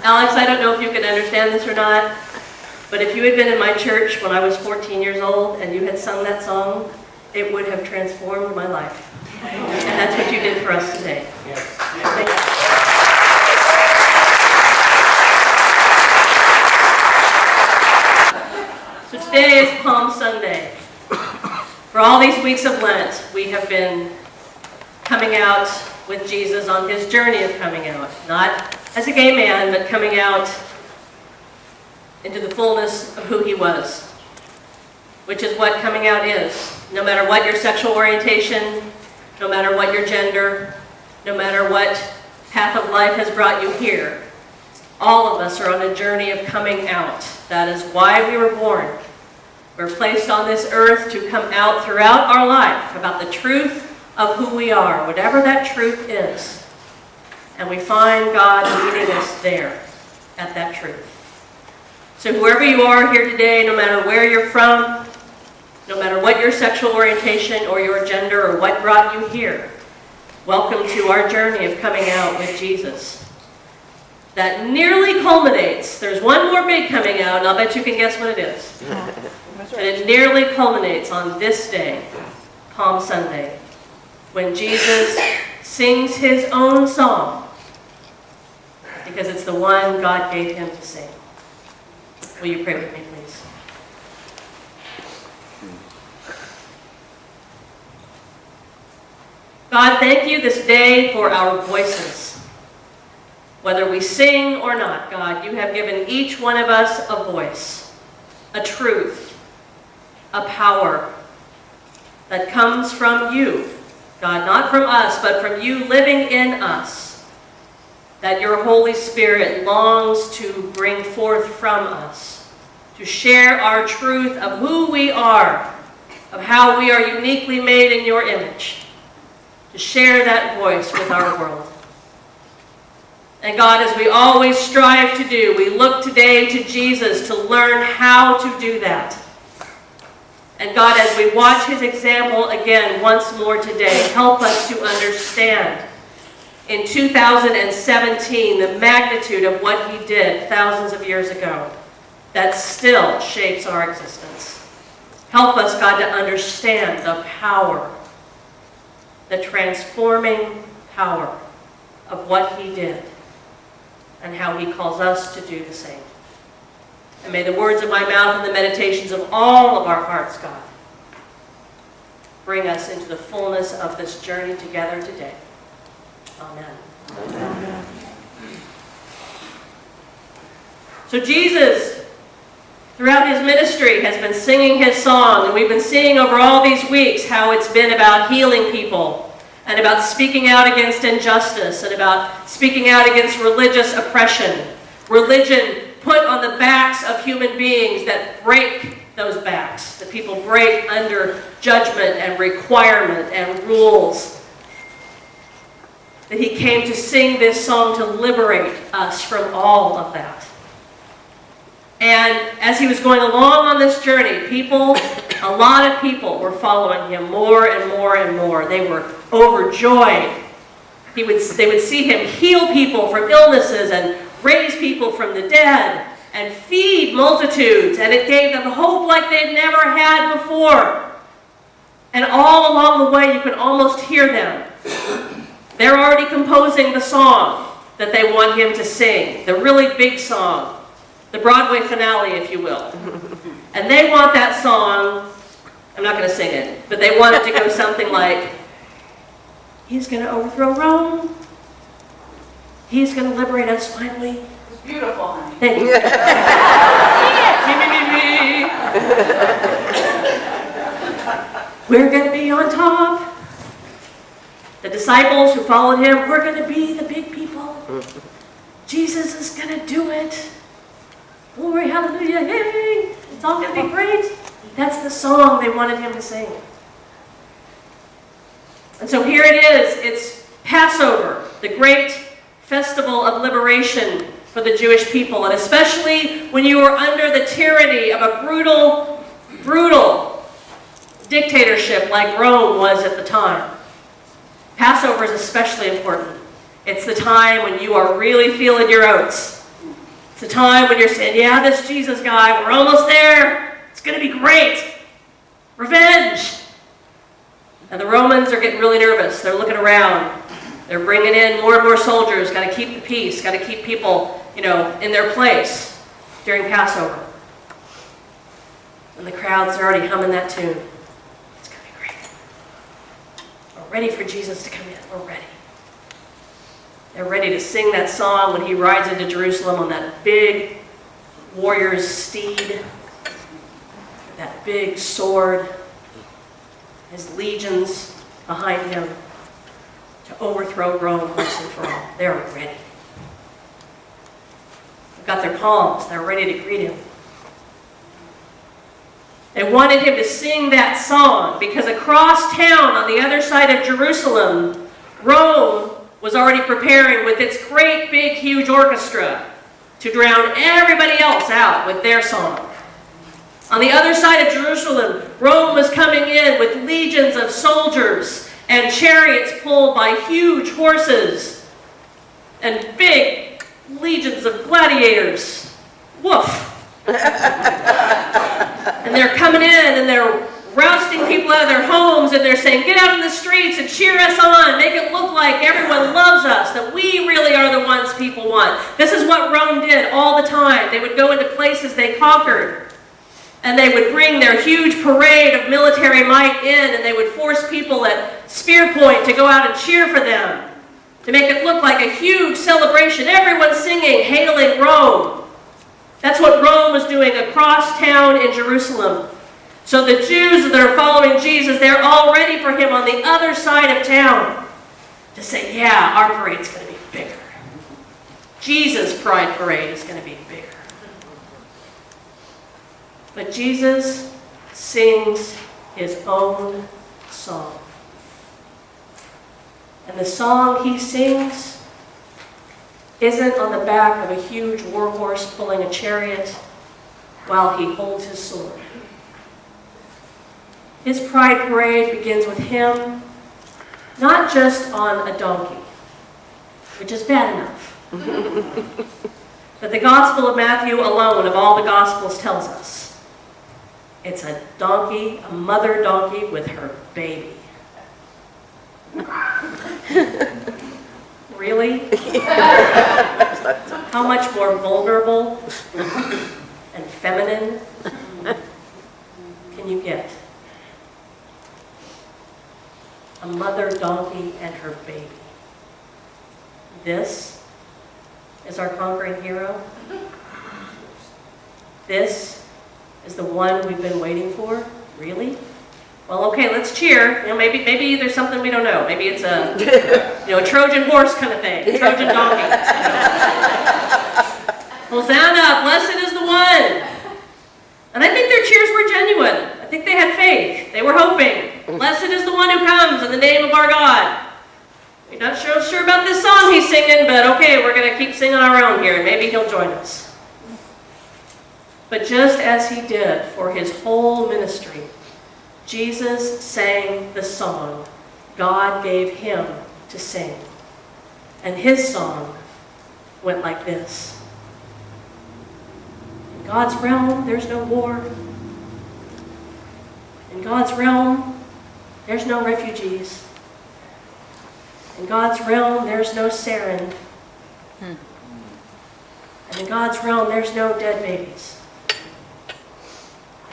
Alex, I don't know if you can understand this or not, but if you had been in my church when I was 14 years old and you had sung that song, it would have transformed my life. And that's what you did for us today. Yes. Thank you. So today is Palm Sunday. For all these weeks of Lent, we have been coming out with Jesus on his journey of coming out. Not as a gay man, but coming out into the fullness of who he was. Which is what coming out is. No matter what your sexual orientation, no matter what your gender, no matter what path of life has brought you here, all of us are on a journey of coming out. That is why we were born. We're placed on this earth to come out throughout our life about the truth of who we are, whatever that truth is. And we find God leading us there at that truth. So whoever you are here today, no matter where you're from, no matter what your sexual orientation or your gender or what brought you here, welcome to our journey of coming out with Jesus. That nearly culminates. There's one more big coming out, and I'll bet you can guess what it is. But it nearly culminates on this day, Palm Sunday, when Jesus sings his own song, because it's the one God gave him to sing. Will you pray with me, please? God, thank you this day for our voices. Whether we sing or not, God, you have given each one of us a voice, a truth, a power that comes from you, God, not from us, but from you living in us, that your Holy Spirit longs to bring forth from us, to share our truth of who we are, of how we are uniquely made in your image, to share that voice with our world. And God, as we always strive to do, we look today to Jesus to learn how to do that. And God, as we watch his example again once more today, help us to understand in 2017 the magnitude of what he did thousands of years ago that still shapes our existence. Help us, God, to understand the power, the transforming power of what he did and how he calls us to do the same. And may the words of my mouth and the meditations of all of our hearts, God, bring us into the fullness of this journey together today. Amen. Amen. So Jesus, throughout his ministry, has been singing his song, and we've been seeing over all these weeks how it's been about healing people, and about speaking out against injustice, and about speaking out against religious oppression. Religion put on the backs of human beings that break those backs, that people break under judgment and requirement and rules. That he came to sing this song to liberate us from all of that. And as he was going along on this journey, a lot of people were following him more and more and more. They were overjoyed. They would see him heal people from illnesses and raise people from the dead and feed multitudes. And it gave them hope like they'd never had before. And all along the way, you could almost hear them. They're already composing the song that they want him to sing, the really big song. The Broadway finale, if you will. And they want that song, I'm not going to sing it, but they want it to go something like, he's going to overthrow Rome. He's going to liberate us finally. It's beautiful, honey. Thank you. We're going to be on top. The disciples who followed him, we're going to be the big people. Jesus is going to do it. Glory, hallelujah, yay! It's all going to be great. That's the song they wanted him to sing. And so here it is. It's Passover, the great festival of liberation for the Jewish people. And especially when you were under the tyranny of a brutal, brutal dictatorship like Rome was at the time. Passover is especially important. It's the time when you are really feeling your oats. It's the time when you're saying, yeah, this Jesus guy, we're almost there. It's going to be great. Revenge. And the Romans are getting really nervous. They're looking around. They're bringing in more and more soldiers. Got to keep the peace. Got to keep people, in their place during Passover. And the crowds are already humming that tune. It's going to be great. We're ready for Jesus to come in. We're ready. They're ready to sing that song when he rides into Jerusalem on that big warrior's steed, that big sword, his legions behind him to overthrow Rome once and for all. They're ready. They've got their palms. They're ready to greet him. They wanted him to sing that song because across town on the other side of Jerusalem, Rome was already preparing with its great, big, huge orchestra to drown everybody else out with their song. On the other side of Jerusalem, Rome was coming in with legions of soldiers and chariots pulled by huge horses and big legions of gladiators. Woof! And they're coming in and they're rousting people out of their homes and they're saying, get out in the streets and cheer us on. Make it look like everyone loves us, that we really are the ones people want. This is what Rome did all the time. They would go into places they conquered and they would bring their huge parade of military might in and they would force people at spear point to go out and cheer for them, to make it look like a huge celebration. Everyone singing, hailing Rome. That's what Rome was doing across town in Jerusalem. So the Jews that are following Jesus, they're all ready for him on the other side of town to say, yeah, our parade's going to be bigger. Jesus' pride parade is going to be bigger. But Jesus sings his own song. And the song he sings isn't on the back of a huge war horse pulling a chariot while he holds his sword. His pride parade begins with him, not just on a donkey, which is bad enough. But the Gospel of Matthew alone, of all the Gospels, tells us it's a donkey, a mother donkey with her baby. Really? How much more vulnerable and feminine can you get? A mother donkey and her baby. This is our conquering hero. This is the one we've been waiting for. Really? Well, okay, let's cheer. Maybe there's something we don't know. Maybe it's a Trojan horse kind of thing, a Trojan donkey. Hosanna, blessed is the one. And I think their cheers were genuine. I think they had faith. They were hoping. Blessed is the one who comes in the name of our God. We're not sure about this song he's singing, but okay, we're going to keep singing our own here, and maybe he'll join us. But just as he did for his whole ministry, Jesus sang the song God gave him to sing. And his song went like this. In God's realm, there's no war. In God's realm, there's no refugees. In God's realm, there's no sarin. And in God's realm, there's no dead babies.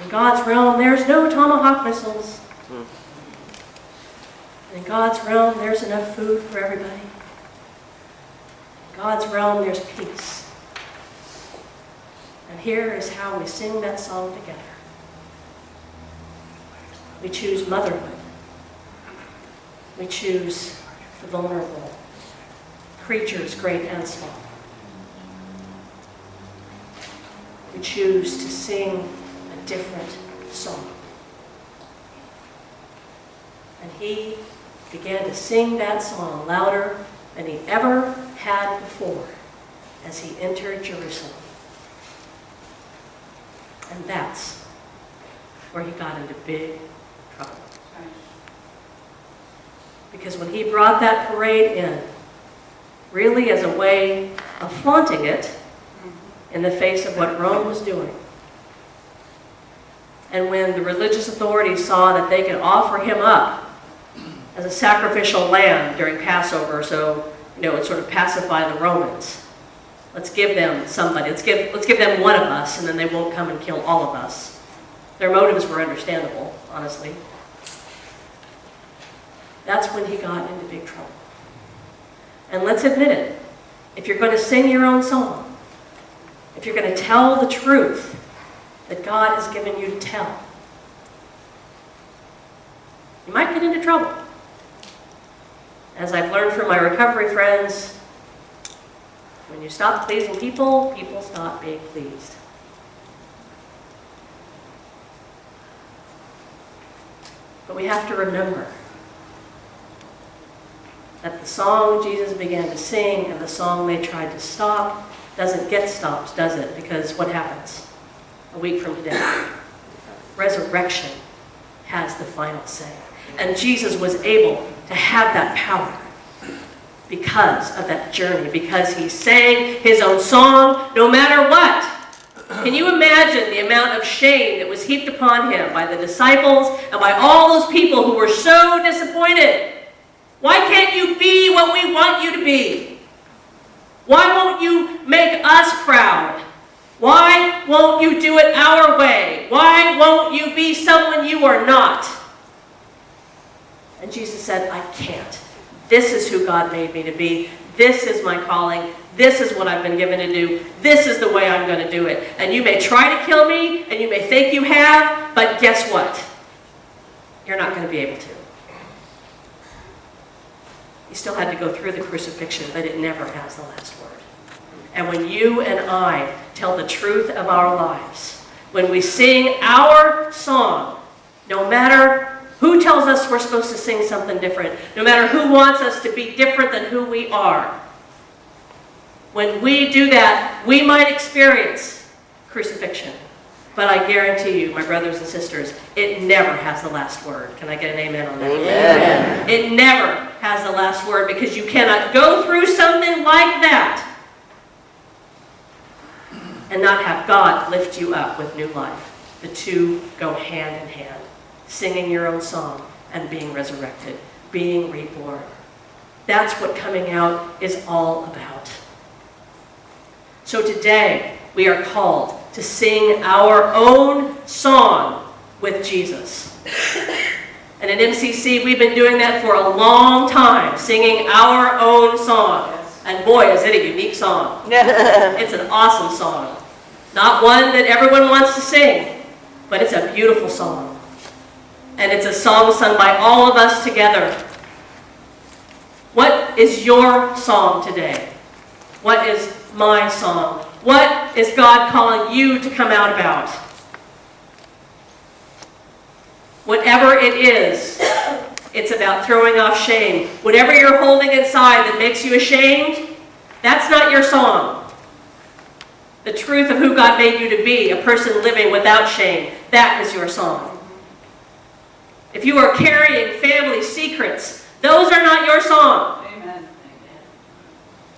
In God's realm, there's no tomahawk missiles. In God's realm, there's enough food for everybody. In God's realm, there's peace. And here is how we sing that song together. We choose motherhood. We choose the vulnerable, creatures great and small. We choose to sing a different song. And he began to sing that song louder than he ever had before as he entered Jerusalem. And that's where he got into big trouble. Because when he brought that parade in, really as a way of flaunting it in the face of what Rome was doing. And when the religious authorities saw that they could offer him up as a sacrificial lamb during Passover, so it would sort of pacify the Romans. Let's give them somebody. Let's give them one of us, and then they won't come and kill all of us. Their motives were understandable, honestly. That's when he got into big trouble. And let's admit it. If you're going to sing your own song, if you're going to tell the truth that God has given you to tell, you might get into trouble. As I've learned from my recovery friends, when you stop pleasing people, people stop being pleased. But we have to remember that the song Jesus began to sing and the song they tried to stop doesn't get stopped, does it? Because what happens a week from today? Resurrection has the final say. And Jesus was able to have that power because of that journey, because he sang his own song no matter what. Can you imagine the amount of shame that was heaped upon him by the disciples and by all those people who were so disappointed? Why can't you be what we want you to be? Why won't you make us proud? Why won't you do it our way? Why won't you be someone you are not? And Jesus said, I can't. This is who God made me to be. This is my calling. This is what I've been given to do. This is the way I'm going to do it. And you may try to kill me, and you may think you have, but guess what? You're not going to be able to. You still had to go through the crucifixion, but it never has the last word. And when you and I tell the truth of our lives, when we sing our song, no matter who tells us we're supposed to sing something different, no matter who wants us to be different than who we are, when we do that, we might experience crucifixion. But I guarantee you, my brothers and sisters, it never has the last word. Can I get an amen on that? Amen. It never has the last word, because you cannot go through something like that and not have God lift you up with new life. The two go hand in hand. Singing your own song and being resurrected, being reborn. That's what coming out is all about. So today, we are called to sing our own song with Jesus. And at MCC, we've been doing that for a long time, singing our own song. And boy, is it a unique song. It's an awesome song. Not one that everyone wants to sing, but it's a beautiful song. And it's a song sung by all of us together. What is your song today? What is my song? What is God calling you to come out about? Whatever it is, it's about throwing off shame. Whatever you're holding inside that makes you ashamed, that's not your song. The truth of who God made you to be, a person living without shame, that is your song. If you are carrying family secrets, those are not your song. Amen.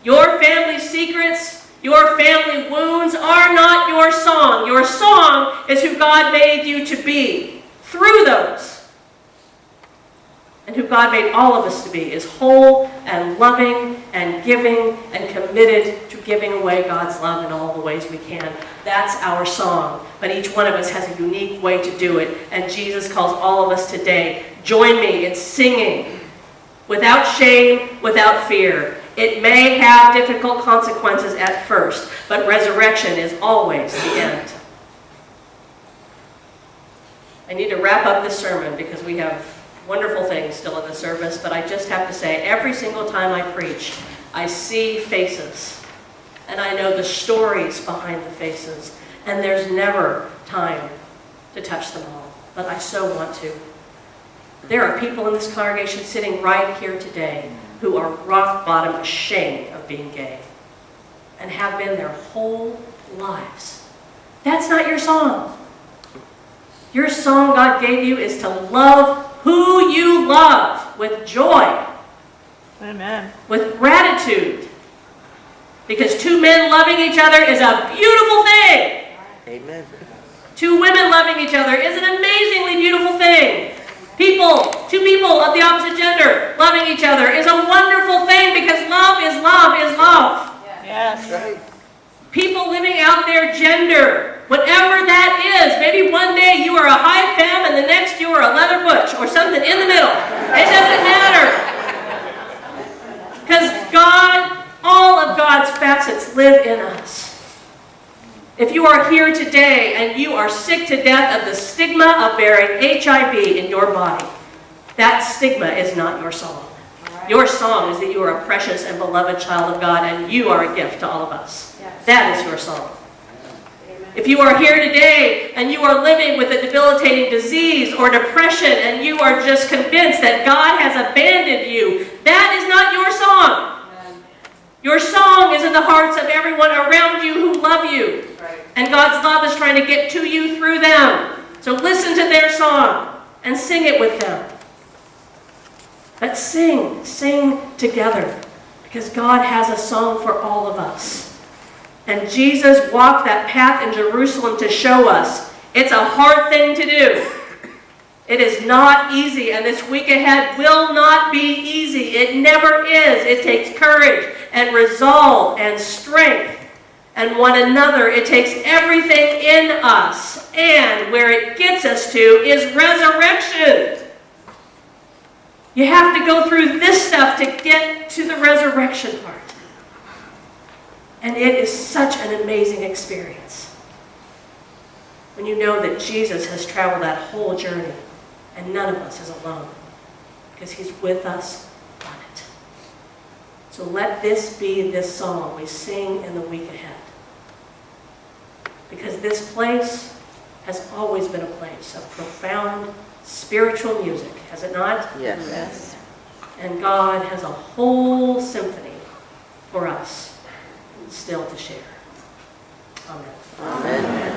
Your family secrets, your family wounds are not your song. Your song is who God made you to be through those. And who God made all of us to be is whole and loving and giving and committed to giving away God's love in all the ways we can. That's our song. But each one of us has a unique way to do it. And Jesus calls all of us today, join me in singing without shame, without fear. It may have difficult consequences at first, but resurrection is always the end. I need to wrap up this sermon because we have wonderful things still in the service, but I just have to say, every single time I preach, I see faces. And I know the stories behind the faces. And there's never time to touch them all. But I so want to. There are people in this congregation sitting right here today who are rock bottom ashamed of being gay. And have been their whole lives. That's not your song. Your song God gave you is to love who you love with joy. Amen. With gratitude. Because two men loving each other is a beautiful thing. Amen. Two women loving each other is an amazingly beautiful thing. Two people of the opposite gender loving each other is a wonderful thing, because love is love is love. Yes. Right. People living out their gender, whatever that is. Maybe one day you are a high femme and the next you are a leather butch or something in the middle. It doesn't matter. Because God, all of God's facets live in us. If you are here today and you are sick to death of the stigma of bearing HIV in your body, that stigma is not your song. Your song is that you are a precious and beloved child of God, and you are a gift to all of us. That is your song. If you are here today and you are living with a debilitating disease or depression and you are just convinced that God has abandoned you, that is not your song. Your song is in the hearts of everyone around you who love you. And God's love is trying to get to you through them. So listen to their song and sing it with them. Let's sing together, because God has a song for all of us. And Jesus walked that path in Jerusalem to show us it's a hard thing to do. It is not easy, and this week ahead will not be easy. It never is. It takes courage and resolve and strength and one another. It takes everything in us, and where it gets us to is resurrection. You have to go through this stuff to get to the resurrection part. And it is such an amazing experience when you know that Jesus has traveled that whole journey and none of us is alone, because he's with us on it. So let this be this song we sing in the week ahead. Because this place has always been a place of profound spiritual music, has it not? Yes. And God has a whole symphony for us still to share. Amen. Amen.